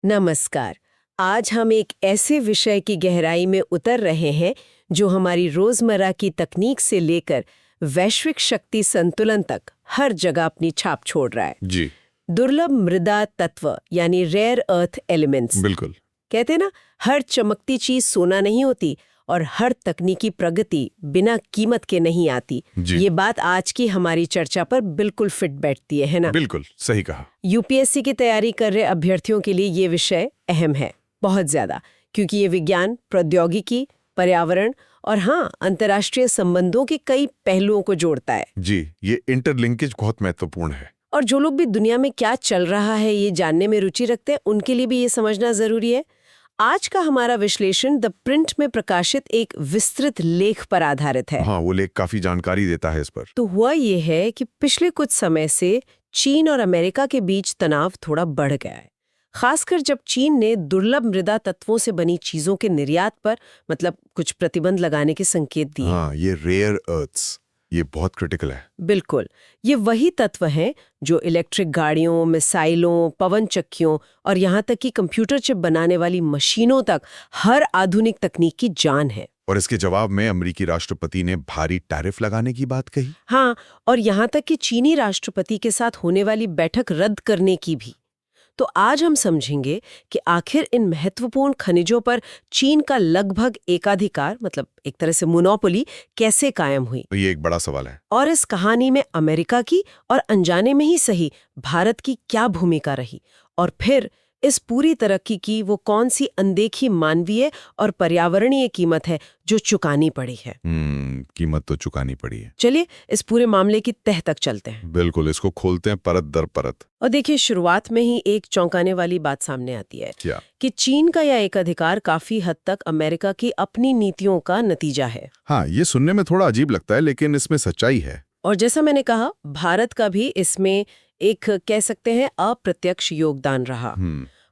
नमस्कार। आज हम एक ऐसे विषय की गहराई में उतर रहे हैं जो हमारी रोजमर्रा की तकनीक से लेकर वैश्विक शक्ति संतुलन तक हर जगह अपनी छाप छोड़ रहा है। जी दुर्लभ मृदा तत्व यानी रेयर अर्थ एलिमेंट्स। बिल्कुल। कहते हैं ना, हर चमकती चीज सोना नहीं होती और हर तकनीकी प्रगति बिना कीमत के नहीं आती। जी ये बात आज की हमारी चर्चा पर बिल्कुल फिट बैठती है ना? बिल्कुल सही कहा। यूपीएससी की तैयारी कर रहे अभ्यर्थियों के लिए ये विषय अहम है, बहुत ज्यादा, क्योंकि ये विज्ञान, प्रौद्योगिकी, पर्यावरण और अंतर्राष्ट्रीय संबंधों के कई पहलुओं को जोड़ता है। जी, ये इंटरलिंकेज बहुत महत्वपूर्ण है। और जो लोग भी दुनिया में क्या चल रहा है ये जानने में रुचि रखते हैं, उनके लिए भी ये समझना जरूरी है। आज का हमारा विश्लेषण द प्रिंट में प्रकाशित एक विस्तृत लेख पर आधारित है। हाँ, वो लेख काफी जानकारी देता है इस पर। तो हुआ ये है कि पिछले कुछ समय से चीन और अमेरिका के बीच तनाव थोड़ा बढ़ गया है, खासकर जब चीन ने दुर्लभ मृदा तत्वों से बनी चीजों के निर्यात पर कुछ प्रतिबंध लगाने के संकेत दिए। हाँ, ये रेयर अर्थ्स, ये बहुत क्रिटिकल है। बिल्कुल, ये वही तत्व हैं जो इलेक्ट्रिक गाड़ियों, मिसाइलों, पवन चक्कियों और यहाँ तक कि कंप्यूटर चिप बनाने वाली मशीनों तक हर आधुनिक तकनीक की जान है। और इसके जवाब में अमेरिकी राष्ट्रपति ने भारी टैरिफ लगाने की बात कही। हाँ, और यहाँ तक कि चीनी राष्ट्रपति के साथ होने वाली बैठक रद्द करने की भी। तो आज हम समझेंगे कि आखिर इन महत्वपूर्ण खनिजों पर चीन का लगभग एकाधिकार, एक तरह से मोनोपोली, कैसे कायम हुई। तो ये एक बड़ा सवाल है। और इस कहानी में अमेरिका की और अनजाने में ही सही भारत की क्या भूमिका रही, और फिर इस पूरी तरक्की की वो कौन सी अनदेखी मानवीय और पर्यावरणीय कीमत है जो चुकानी पड़ी है। कीमत तो चुकानी पड़ी है। चलिए इस पूरे मामले की तह तक चलते हैं। बिल्कुल, इसको खोलते हैं परत दर परत। और देखिए, शुरुआत में ही एक चौंकाने वाली बात सामने आती है। क्या? कि चीन का यह एकाधिकार काफी हद तक अमेरिका की अपनी नीतियों का नतीजा है। हाँ, ये सुनने में थोड़ा अजीब लगता है, लेकिन इसमें सच्चाई है। और जैसा मैंने कहा, भारत का भी इसमें एक, कह सकते हैं, अप्रत्यक्ष योगदान रहा।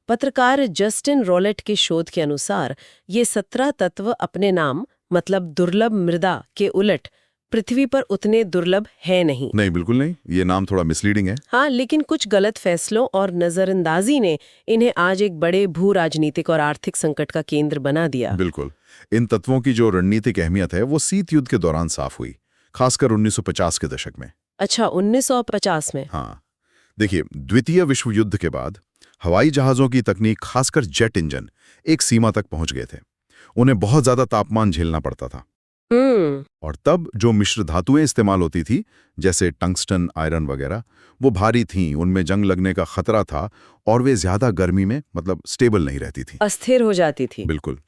पत्रकार जस्टिन रॉलेट के शोध के अनुसार ये 17 तत्व अपने नाम, दुर्लभ मृदा के उलट पृथ्वी पर उतने दुर्लभ है नहीं। नहीं, बिल्कुल नहीं। ये नाम थोड़ा मिसलीडिंग है। हाँ, लेकिन कुछ गलत फैसलों और नजरअंदाजी ने इन्हें आज एक बड़े भू राजनीतिक और आर्थिक संकट का केंद्र बना दिया। बिल्कुल। इन तत्वों की जो रणनीतिक अहमियत है वो शीत युद्ध के दौरान साफ हुई, खासकर 1950 के दशक में। अच्छा, 1950 में? हाँ, देखिए, द्वितीय विश्व युद्ध के बाद हवाई जहाजों की तकनीक, खासकर जेट इंजन, एक सीमा तक पहुंच गए थे। उन्हें बहुत ज्यादा तापमान झेलना पड़ता था। और तब जो मिश्र धातुएं इस्तेमाल होती थी, जैसे टंगस्टन, आयरन वगैरह, वो भारी थीं, उनमें जंग लगने का खतरा था और वे ज्यादा गर्मी में स्टेबल नहीं रहती थी, अस्थिर हो जाती थी। बिल्कुल।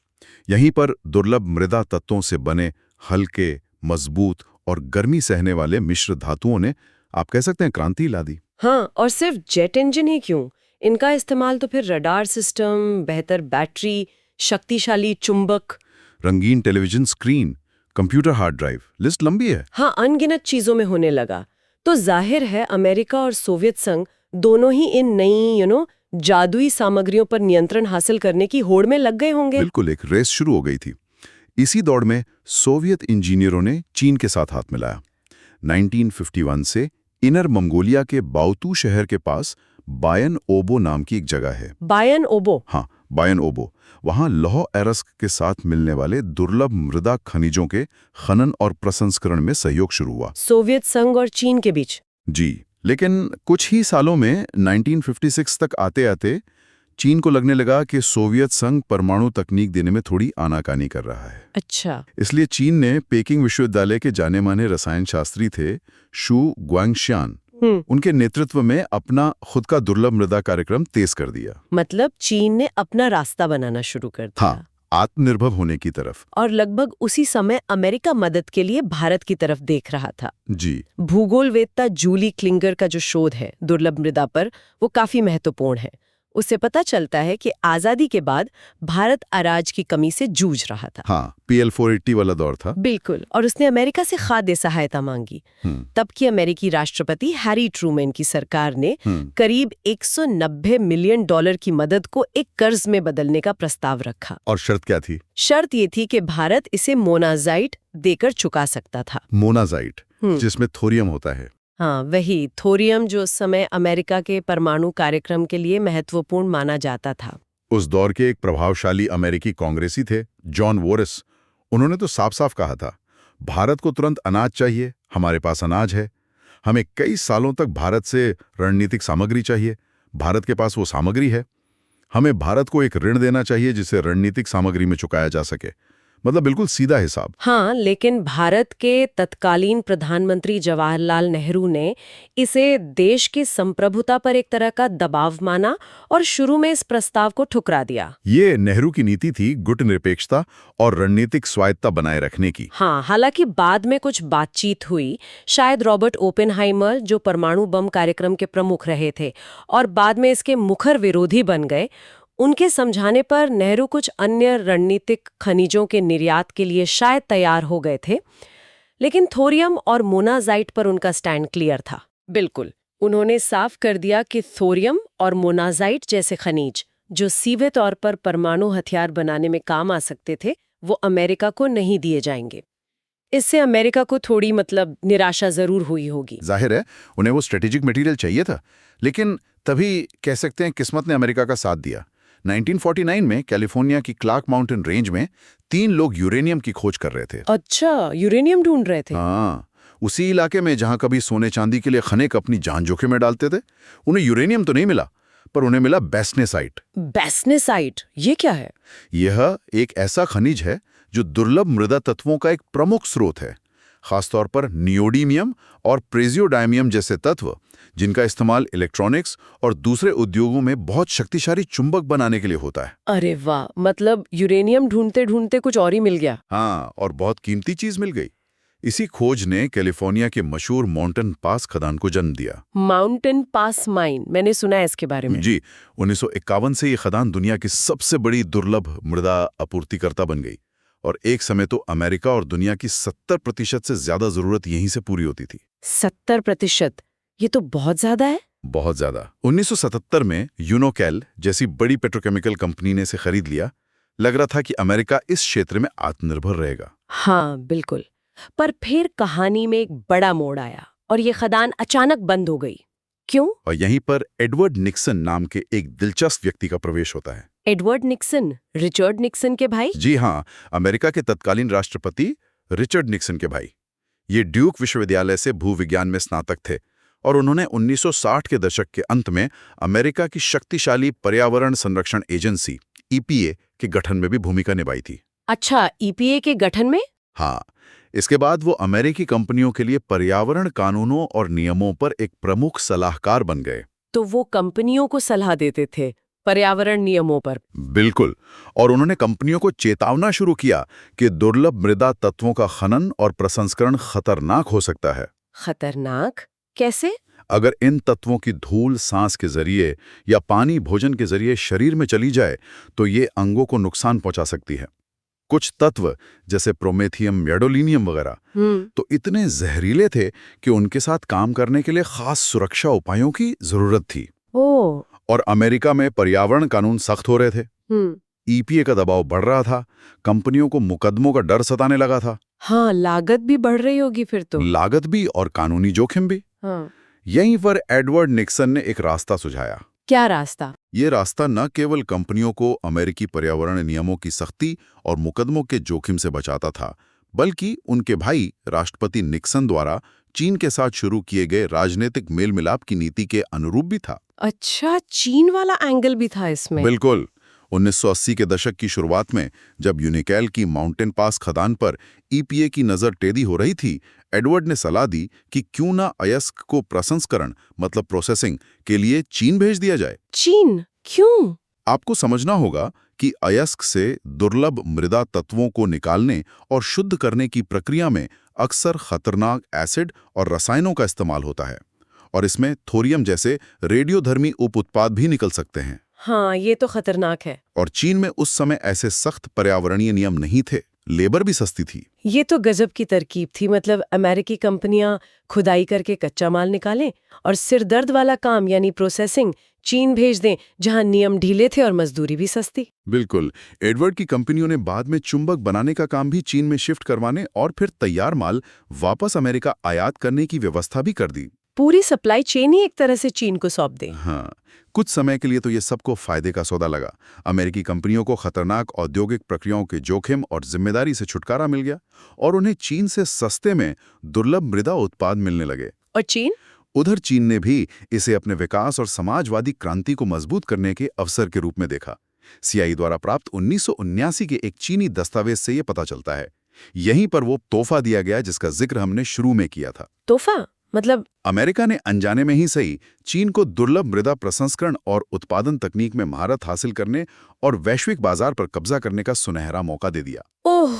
यहीं पर दुर्लभ मृदा तत्वों से बने हल्के, मजबूत और गर्मी सहने वाले मिश्र धातुओं ने, आप कह सकते हैं, क्रांति ला दी। हाँ, और सिर्फ जेट इंजन ही क्यों, इनका इस्तेमाल तो फिर रडार सिस्टम, बेहतर बैटरी, शक्तिशाली चुंबक, रंगीन television screen, computer hard drive, list लंबी है। हाँ, अनगिनत चीजों में होने लगा। तो जाहिर है अमेरिका और सोवियत संघ दोनों ही इन नई जादुई सामग्रियों पर नियंत्रण हासिल करने की होड़ में लग गए होंगे। बिल्कुल, एक रेस शुरू हो गई थी। इसी दौड़ में सोवियत इंजीनियरों ने चीन के साथ हाथ मिलाया। 1951 से इनर मंगोलिया के बाओतू शहर के पास बायन ओबो नाम की एक जगह है। बायन ओबो? हाँ, बायन ओबो। वहां लौह एरस्क के साथ मिलने वाले दुर्लभ मृदा खनिजों के खनन और प्रसंस्करण में सहयोग शुरू हुआ, सोवियत संघ और चीन के बीच। जी, लेकिन कुछ ही सालों में 1956 तक आते आते चीन को लगने लगा कि सोवियत संघ परमाणु तकनीक देने में थोड़ी आनाकानी कर रहा है। अच्छा। इसलिए चीन ने पेकिंग विश्वविद्यालय के जाने माने रसायन शास्त्री थे शू ग्वांगशियान, उनके नेतृत्व में अपना खुद का दुर्लभ मृदा कार्यक्रम तेज कर दिया। चीन ने अपना रास्ता बनाना शुरू कर दिया। हाँ, आत्मनिर्भर होने की तरफ। और लगभग उसी समय अमेरिका मदद के लिए भारत की तरफ देख रहा था। जी। भूगोलवेत्ता जूली क्लिंगर का जो शोध है दुर्लभ मृदा पर, वो काफी महत्वपूर्ण है। उससे पता चलता है कि आजादी के बाद भारत अनाज की कमी से जूझ रहा था। हाँ, PL 480 वाला दौर था। बिल्कुल, और उसने अमेरिका से खाद्य सहायता मांगी। तब की अमेरिकी राष्ट्रपति हैरी ट्रूमैन की सरकार ने करीब $190 मिलियन की मदद को एक कर्ज में बदलने का प्रस्ताव रखा। और शर्त क्या थी? शर्त ये थी कि भारत इसे मोनाजाइट देकर चुका सकता था। मोनाजाइट, जिसमें थोरियम होता है। हाँ, वही थोरियम, जो उस समय अमेरिका के परमाणु कार्यक्रम के लिए महत्वपूर्ण माना जाता था। उस दौर के एक प्रभावशाली अमेरिकी कांग्रेसी थे जॉन वोरिस। उन्होंने तो साफ साफ कहा था, भारत को तुरंत अनाज चाहिए, हमारे पास अनाज है। हमें कई सालों तक भारत से रणनीतिक सामग्री चाहिए, भारत के पास वो सामग्री है। हमें भारत को एक ऋण देना चाहिए जिसे रणनीतिक सामग्री में चुकाया जा सके। मतलब बिल्कुल सीधा हिसाब। हाँ, लेकिन भारत के तत्कालीन प्रधानमंत्री जवाहरलाल नेहरू ने इसे देश की संप्रभुता पर एक तरह का दबाव माना और शुरू में इस प्रस्ताव को ठुकरा दिया। ये नेहरू की नीति थी, गुटनिरपेक्षता और रणनीतिक स्वायत्तता बनाए रखने की। हाँ, हालांकि बाद में कुछ बातचीत हुई। शायद रॉबर्ट ओपेनहाइमर, जो परमाणु बम कार्यक्रम के प्रमुख रहे थे और बाद में इसके मुखर विरोधी बन गए, उनके समझाने पर नेहरू कुछ अन्य रणनीतिक खनिजों के निर्यात के लिए शायद तैयार हो गए थे। लेकिन थोरियम और मोनाजाइट पर उनका स्टैंड क्लियर था। बिल्कुल, उन्होंने साफ कर दिया कि थोरियम और मोनाजाइट जैसे खनिज, जो सीधे तौर पर परमाणु हथियार बनाने में काम आ सकते थे, वो अमेरिका को नहीं दिए जाएंगे। इससे अमेरिका को थोड़ी निराशा जरूर हुई होगी। जाहिर है, उन्हें वो स्ट्रेटेजिक मटेरियल चाहिए था, लेकिन तभी कह सकते हैं किस्मत ने अमेरिका का साथ दिया। 1949 में कैलिफोर्निया की क्लार्क माउंटेन रेंज में 3 लोग यूरेनियम की खोज कर रहे थे। अच्छा, यूरेनियम ढूंढ रहे थे? हाँ, उसी इलाके में जहां कभी सोने चांदी के लिए खनिक अपनी जान जोखिम में डालते थे। उन्हें यूरेनियम तो नहीं मिला, पर उन्हें मिला बेस्नेसाइट। बेस्नेसाइट, ये क्या है? यह एक ऐसा खनिज है जो दुर्लभ मृदा तत्वों का एक प्रमुख स्रोत है, खासतौर पर नियोडीमियम और प्रेजियोडायमियम जैसे तत्व, जिनका इस्तेमाल इलेक्ट्रॉनिक्स और दूसरे उद्योगों में बहुत शक्तिशाली चुंबक बनाने के लिए होता है। अरे वाह, मतलब यूरेनियम ढूंढते ढूंढते कुछ और ही मिल गया। हाँ, और बहुत कीमती चीज मिल गई। इसी खोज ने कैलिफोर्निया के मशहूर माउंटेन पास खदान को जन्म दिया। माउंटेन पास माइन, मैंने सुना है इसके बारे में। जी, 1951 से ये खदान दुनिया की सबसे बड़ी दुर्लभ मृदा आपूर्तिकर्ता बन गई और एक समय तो अमेरिका और दुनिया की 70% से ज्यादा जरूरत यहीं से पूरी होती थी। 70%? ये तो बहुत ज्यादा है। बहुत ज्यादा। 1977 में यूनोकेल जैसी बड़ी पेट्रोकेमिकल कंपनी ने इसे खरीद लिया। लग रहा था कि अमेरिका इस क्षेत्र में आत्मनिर्भर रहेगा। हाँ, बिल्कुल। पर फिर कहानी में एक बड़ा मोड़ आया और ये खदान अचानक बंद हो गई। क्यों? और यहीं पर एडवर्ड निक्सन नाम के एक दिलचस्प व्यक्ति का प्रवेश होता है। एडवर्ड निक्सन, रिचर्ड निक्सन के भाई? जी हाँ, अमेरिका के तत्कालीन राष्ट्रपति रिचर्ड निक्सन के भाई। ये ड्यूक विश्वविद्यालय से भूविज्ञान में स्नातक थे और उन्होंने 1960 के दशक के अंत में अमेरिका की शक्तिशाली पर्यावरण संरक्षण एजेंसी EPA के गठन में भी भूमिका निभाई थी। अच्छा, EPA के गठन में? हाँ, इसके बाद वो अमेरिकी कंपनियों के लिए पर्यावरण कानूनों और नियमों पर एक प्रमुख सलाहकार बन गए। तो वो कंपनियों को सलाह देते थे पर्यावरण नियमों पर? बिल्कुल, और उन्होंने कंपनियों को चेतावना शुरू किया कि दुर्लभ मृदा तत्वों का खनन और प्रसंस्करण खतरनाक हो सकता है। खतरनाक? कैसे? अगर इन तत्वों की धूल सांस के जरिए या पानी भोजन के जरिए शरीर में चली जाए तो ये अंगों को नुकसान पहुंचा सकती है। कुछ तत्व जैसे प्रोमेथियम, गैडोलिनियम वगैरह तो इतने जहरीले थे कि उनके साथ काम करने के लिए खास सुरक्षा उपायों की जरूरत थी। ओह। और अमेरिका में पर्यावरण कानून सख्त हो रहे थे। EPA का दबाव बढ़ रहा था, कंपनियों को मुकदमों का डर सताने लगा था। हाँ, लागत भी बढ़ रही होगी फिर तो। लागत भी और कानूनी जोखिम भी। हाँ। यहीं पर एडवर्ड निक्सन ने एक रास्ता सुझाया। क्या रास्ता? ये रास्ता न केवल कंपनियों को अमेरिकी पर्यावरण नियमों की सख्ती और मुकदमों के जोखिम से बचाता था, बल्कि उनके भाई राष्ट्रपति निक्सन द्वारा चीन के साथ शुरू किए गए राजनीतिक मेल मिलाप की नीति के अनुरूप भी था। अच्छा, चीन वाला एंगल भी था इसमें? बिल्कुल। 1980 के दशक की शुरुआत में जब यूनिकैल की माउंटेन पास खदान पर EPA की नजर टेढ़ी हो रही थी, एडवर्ड ने सलाह दी कि क्यों ना अयस्क को प्रसंस्करण मतलब प्रोसेसिंग के लिए चीन भेज दिया जाए। चीन? क्यों? आपको समझना होगा कि अयस्क से दुर्लभ मृदा तत्वों को निकालने और शुद्ध करने की प्रक्रिया में अक्सर खतरनाक एसिड और रसायनों का इस्तेमाल होता है और इसमें थोरियम जैसे रेडियोधर्मी उप उत्पाद भी निकल सकते हैं। हाँ, ये तो खतरनाक है। और चीन में उस समय ऐसे सख्त पर्यावरणीय नियम नहीं थे, लेबर भी सस्ती थी। ये तो गजब की तरकीब थी। मतलब अमेरिकी कंपनियां खुदाई करके कच्चा माल निकालें और सिरदर्द वाला काम यानी प्रोसेसिंग चीन भेज दें, जहां नियम ढीले थे और मजदूरी भी सस्ती। बिल्कुल। एडवर्ड की कंपनियों ने बाद में चुंबक बनाने का काम भी चीन में शिफ्ट करवाने और फिर तैयार माल वापस अमेरिका आयात करने की व्यवस्था भी कर दी। पूरी सप्लाई चेन ही एक तरह से चीन को सौंप दें। हाँ, कुछ समय के लिए तो ये सबको फायदे का सौदा लगा। अमेरिकी कंपनियों को खतरनाक औद्योगिक प्रक्रियाओं के जोखिम और जिम्मेदारी से छुटकारा मिल गया और उन्हें चीन से सस्ते में दुर्लभ मृदा उत्पाद मिलने लगे। और चीन? उधर चीन ने भी इसे अपने विकास और समाजवादी क्रांति को मजबूत करने के अवसर के रूप में देखा। सीआईए द्वारा प्राप्त 1979 के एक चीनी दस्तावेज से ये पता चलता है। यहीं पर वो तोहफा दिया गया जिसका जिक्र हमने शुरू में किया था। तोहफा मतलब? अमेरिका ने अनजाने में ही सही चीन को दुर्लभ मृदा प्रसंस्करण और उत्पादन तकनीक में महारत हासिल करने और वैश्विक बाजार पर कब्जा करने का सुनहरा मौका दे दिया। ओह,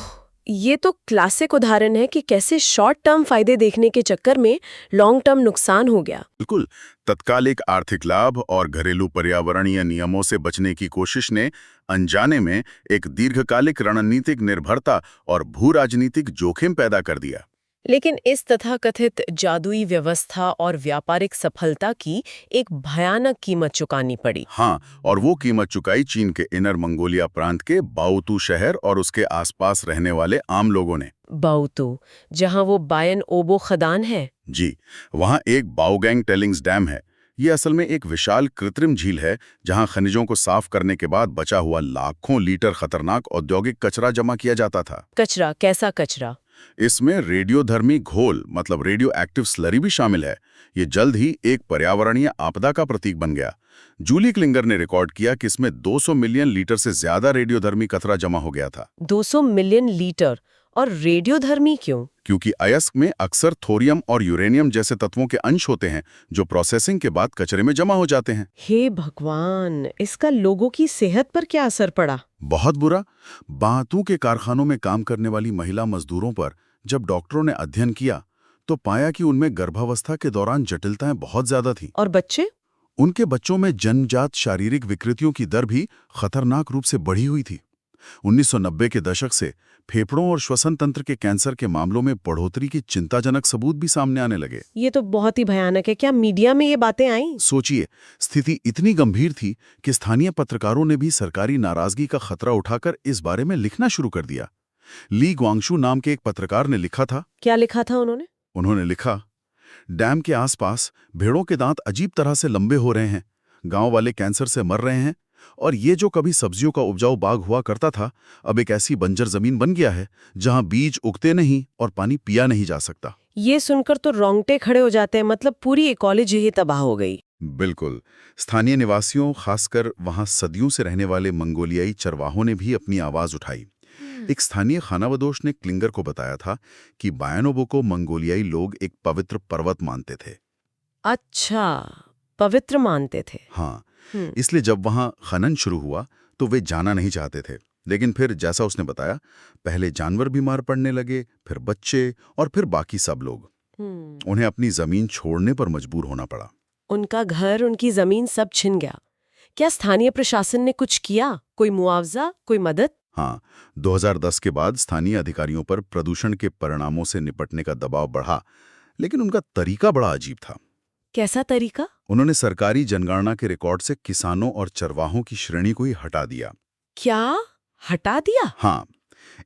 ये तो क्लासिक उदाहरण है कि कैसे शॉर्ट टर्म फायदे देखने के चक्कर में लॉन्ग टर्म नुकसान हो गया। बिल्कुल, तत्कालिक आर्थिक लाभ और घरेलू पर्यावरणीय नियमों से बचने की कोशिश ने अनजाने में एक दीर्घकालिक रणनीतिक निर्भरता और भू राजनीतिक जोखिम पैदा कर दिया। लेकिन इस तथाकथित जादुई व्यवस्था और व्यापारिक सफलता की एक भयानक कीमत चुकानी पड़ी। हाँ, और वो कीमत चुकाई चीन के इनर मंगोलिया प्रांत के बाओतू शहर और उसके आसपास रहने वाले आम लोगों ने। बाओतू, जहां वो बायन ओबो खदान है। जी, वहाँ एक बाओगैंग टेलिंग्स डैम है। ये असल में एक विशाल कृत्रिम झील है जहां खनिजों को साफ करने के बाद बचा हुआ लाखों लीटर खतरनाक औद्योगिक कचरा जमा किया जाता था। कचरा? कैसा कचरा? इसमें रेडियोधर्मी घोल मतलब रेडियो एक्टिव स्लरी भी शामिल है। ये जल्द ही एक पर्यावरणीय आपदा का प्रतीक बन गया। जूली क्लिंगर ने रिकॉर्ड किया कि इसमें 200 मिलियन लीटर से ज्यादा रेडियोधर्मी कचरा जमा हो गया था। 200 मिलियन लीटर? और रेडियोधर्मी क्यों? क्योंकि अयस्क में अक्सर थोरियम और यूरेनियम जैसे तत्वों के अंश होते हैं जो प्रोसेसिंग के बाद कचरे में जमा हो जाते हैं। हे भगवान, इसका लोगों की सेहत पर क्या असर पड़ा? बहुत बुरा। बातू के कारखानों में काम करने वाली महिला मजदूरों पर जब डॉक्टरों ने अध्ययन किया तो पाया कि उनमें गर्भावस्था के दौरान जटिलताएं बहुत ज्यादा थीं। और बच्चे? उनके बच्चों में जन्मजात शारीरिक विकृतियों की दर भी खतरनाक रूप से बढ़ी हुई थी। 1990 के दशक से फेफड़ों और श्वसन तंत्र के कैंसर के मामलों में बढ़ोतरी की चिंताजनक सबूत भी सामने आने लगे। ये तो बहुत ही भयानक है। क्या मीडिया में ये बातें आईं? सोचिए, स्थिति इतनी गंभीर थी कि स्थानीय पत्रकारों ने भी सरकारी नाराजगी का खतरा उठाकर इस बारे में लिखना शुरू कर दिया। ली ग्वांगशू नाम के एक पत्रकार ने लिखा था। क्या लिखा था उन्होंने? उन्होंने लिखा, डैम के आसपास भेड़ों के दांत अजीब तरह से लंबे हो रहे हैं, गांव वाले कैंसर से मर रहे हैं और ये जो कभी सब्जियों का उपजाऊ बाग हुआ करता था अब एक ऐसी बंजर जमीन बन गया है जहां बीज उगते नहीं और पानी पिया नहीं जा सकता। ये सुनकर तो रोंगटे खड़े हो जाते हैं। मतलब पूरी इकोलॉजी ही तबाह हो गई। बिल्कुल। स्थानीय निवासियों, खासकर वहां सदियों से रहने वाले मंगोलियाई चरवाहों ने भी अपनी आवाज उठाई। एक स्थानीय खानाबदोश ने क्लिंगर को बताया था कि बायानोबो को मंगोलियाई लोग एक पवित्र पर्वत मानते थे। अच्छा, पवित्र मानते थे। हाँ, इसलिए जब वहां खनन शुरू हुआ तो वे जाना नहीं चाहते थे। लेकिन फिर जैसा उसने बताया, पहले जानवर बीमार पड़ने लगे, फिर बच्चे और फिर बाकी सब लोग। उन्हें अपनी जमीन छोड़ने पर मजबूर होना पड़ा। उनका घर, उनकी जमीन सब छिन गया। क्या स्थानीय प्रशासन ने कुछ किया? कोई मुआवजा, कोई मदद? हाँ, 2010 के बाद स्थानीय अधिकारियों पर प्रदूषण के परिणामों से निपटने का दबाव बढ़ा, लेकिन उनका तरीका बड़ा अजीब था। कैसा तरीका? उन्होंने सरकारी जनगणना के रिकॉर्ड से किसानों और चरवाहों की श्रेणी को ही हटा दिया। क्या हटा दिया? हाँ,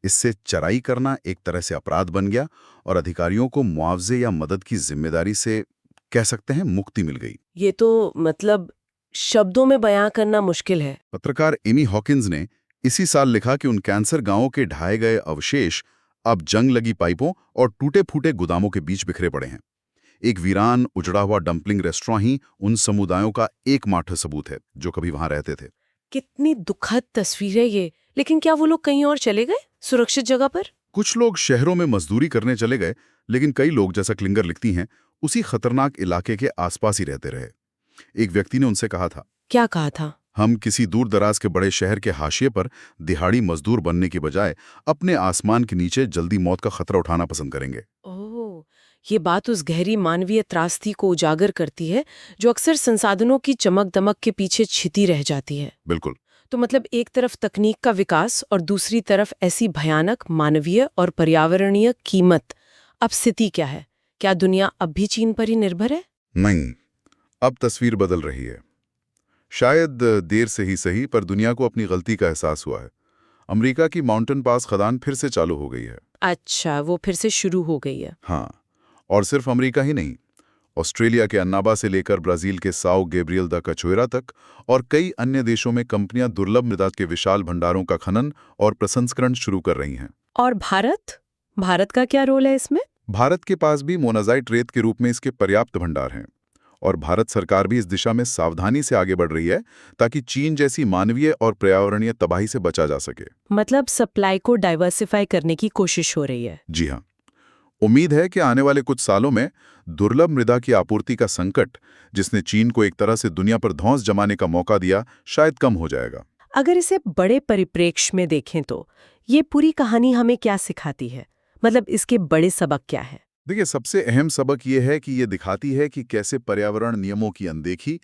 इससे चराई करना एक तरह से अपराध बन गया और अधिकारियों को मुआवजे या मदद की जिम्मेदारी से कह सकते हैं मुक्ति मिल गई। ये तो मतलब शब्दों में बयां करना मुश्किल है। पत्रकार एमी हॉकिंस ने इसी साल लिखा कि उन कैंसर गांवों के ढाए गए अवशेष अब जंग लगी पाइपों और टूटे फूटे गोदामों के बीच बिखरे पड़े हैं। एक वीरान उजड़ा हुआ डंपलिंग रेस्टोरेंट ही उन समुदायों का एकमात्र सबूत है जो कभी वहां रहते थे। कितनी दुखद तस्वीर है ये। लेकिन क्या वो लोग कहीं और चले गए, सुरक्षित जगह पर? कुछ लोग शहरों में मजदूरी करने चले गए, लेकिन कई लोग, जैसा क्लिंगर लिखती हैं, उसी खतरनाक इलाके के आसपास ही रहते रहे। एक व्यक्ति ने उनसे कहा था। क्या कहा था? हम किसी दूर दराज के बड़े शहर के हाशिए पर दिहाड़ी मजदूर बनने की बजाय अपने आसमान के नीचे जल्दी मौत का खतरा उठाना पसंद करेंगे। ओह, ये बात उस गहरी मानवीय त्रासदी को उजागर करती है जो अक्सर संसाधनों की चमक दमक के पीछे छिती रह जाती है। बिल्कुल। तो मतलब एक तरफ तकनीक का विकास और दूसरी तरफ ऐसी भयानक मानवीय और पर्यावरणीय कीमत। अब स्थिति क्या है? क्या दुनिया अब भी चीन पर ही निर्भर है? नहीं, अब तस्वीर बदल रही है। शायद देर से ही सही, पर दुनिया को अपनी गलती का एहसास हुआ है। अमेरिका की माउंटेन पास खदान फिर से चालू हो गई है। अच्छा, वो फिर से शुरू हो गई है। हाँ, और सिर्फ अमेरिका ही नहीं, ऑस्ट्रेलिया के अन्नाबा से लेकर ब्राजील के साओ गैब्रियल दा कचोएरा तक और कई अन्य देशों में कंपनियां दुर्लभ मृदा के विशाल भंडारों का खनन और प्रसंस्करण शुरू कर रही हैं। और भारत का क्या रोल है इसमें? भारत के पास भी मोनाजाइट रेत के रूप में इसके पर्याप्त भंडार हैं और भारत सरकार भी इस दिशा में सावधानी से आगे बढ़ रही है ताकि चीन जैसी मानवीय और पर्यावरणीय तबाही से बचा जा सके। मतलब सप्लाई को डाइवर्सिफाई करने की कोशिश हो रही है। जी हाँ। उम्मीद है कि आने वाले कुछ सालों में दुर्लभ मृदा की आपूर्ति का संकट, जिसने चीन को एक तरह से दुनिया पर धौंस जमाने का मौका दिया, शायद कम हो जाएगा। अगर इसे बड़े परिप्रेक्ष्य में देखें तो ये पूरी कहानी हमें क्या सिखाती है? मतलब इसके बड़े सबक क्या है? देखिए, सबसे अहम सबक ये है कि ये दिखाती है कि कैसे पर्यावरण नियमों की अनदेखी,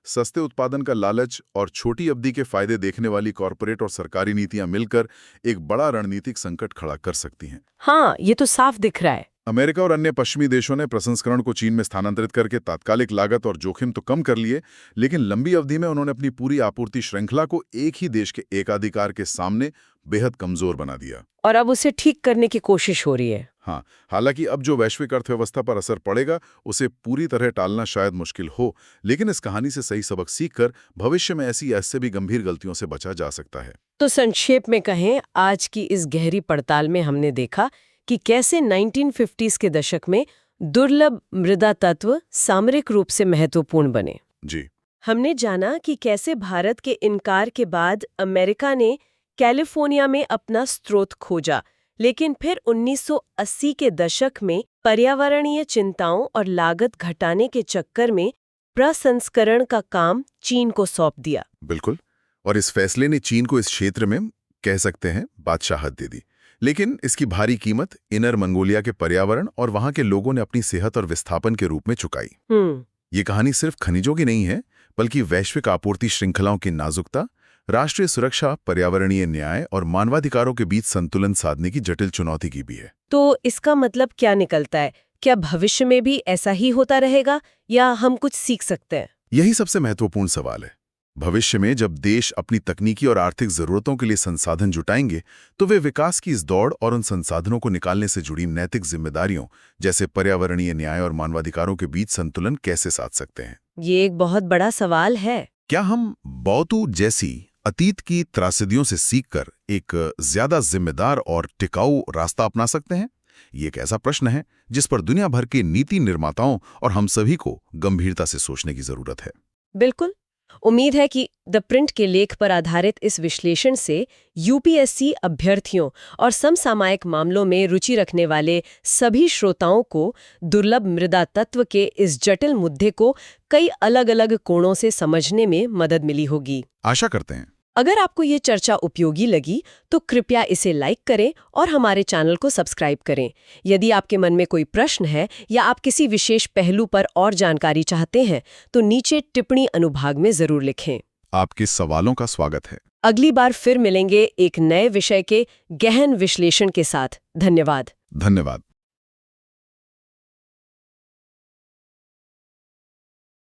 सस्ते उत्पादन का लालच और छोटी अवधि के फायदे देखने वाली कॉरपोरेट और सरकारी नीतियां मिलकर एक बड़ा रणनीतिक संकट खड़ा कर सकती हैं। हाँ, ये तो साफ दिख रहा है। अमेरिका और अन्य पश्चिमी देशों ने प्रसंस्करण को चीन में स्थानांतरित करके तात्कालिक लागत और जोखिम तो कम कर लिए, लेकिन लंबी अवधि में उन्होंने अपनी पूरी आपूर्ति श्रृंखला को एक ही देश के एकाधिकार के सामने बेहद कमजोर बना दिया। और अब उसे ठीक करने की कोशिश हो रही है। हाँ, हालांकि अब जो वैश्विक अर्थव्यवस्था पर असर पड़ेगा उसे पूरी तरह टालना शायद मुश्किल हो, लेकिन इस कहानी से सही सबक सीखकर भविष्य में ऐसी इससे भी गंभीर गलतियों से बचा जा सकता है। तो संक्षेप में कहें, आज की इस गहरी पड़ताल में हमने देखा कि कैसे 1950s के दशक में दुर्लभ मृदा तत्व सामरिक रूप से महत्वपूर्ण बने। जी। हमने जाना कि कैसे भारत के इनकार के बाद अमेरिका ने कैलिफोर्निया में अपना स्रोत खोजा, लेकिन फिर 1980 के दशक में पर्यावरणीय चिंताओं और लागत घटाने के चक्कर में प्रसंस्करण का काम चीन को सौंप दिया। बिल्कुल, और इस फैसले ने चीन को इस क्षेत्र में, कह सकते हैं, बादशाहत दे दी। लेकिन इसकी भारी कीमत इनर मंगोलिया के पर्यावरण और वहां के लोगों ने अपनी सेहत और विस्थापन के रूप में चुकाई। ये कहानी सिर्फ खनिजों की नहीं है, बल्कि वैश्विक आपूर्ति श्रृंखलाओं की नाजुकता, राष्ट्रीय सुरक्षा, पर्यावरणीय न्याय और मानवाधिकारों के बीच संतुलन साधने की जटिल चुनौती की भी है। तो इसका मतलब क्या निकलता है? क्या भविष्य में भी ऐसा ही होता रहेगा या हम कुछ सीख सकते हैं? यही सबसे महत्वपूर्ण सवाल है। भविष्य में जब देश अपनी तकनीकी और आर्थिक जरूरतों के लिए संसाधन जुटाएंगे, तो वे विकास की इस दौड़ और उन संसाधनों को निकालने से जुड़ी नैतिक जिम्मेदारियों, जैसे पर्यावरणीय न्याय और मानवाधिकारों के बीच संतुलन कैसे साध सकते हैं? ये एक बहुत बड़ा सवाल है। क्या हम बौतू जैसी अतीत की त्रासदियों से सीखकर एक ज्यादा जिम्मेदार और टिकाऊ रास्ता अपना सकते हैं? ये एक ऐसा प्रश्न है जिस पर दुनिया भर के नीति निर्माताओं और हम सभी को गंभीरता से सोचने की जरूरत है। बिल्कुल। उम्मीद है कि द प्रिंट के लेख पर आधारित इस विश्लेषण से यूपीएससी अभ्यर्थियों और समसामयिक मामलों में रुचि रखने वाले सभी श्रोताओं को दुर्लभ मृदा तत्व के इस जटिल मुद्दे को कई अलग-अलग कोणों से समझने में मदद मिली होगी। आशा करते हैं। अगर आपको ये चर्चा उपयोगी लगी तो कृपया इसे लाइक करें और हमारे चैनल को सब्सक्राइब करें। यदि आपके मन में कोई प्रश्न है या आप किसी विशेष पहलू पर और जानकारी चाहते हैं तो नीचे टिप्पणी अनुभाग में जरूर लिखें। आपके सवालों का स्वागत है। अगली बार फिर मिलेंगे एक नए विषय के गहन विश्लेषण के साथ। धन्यवाद।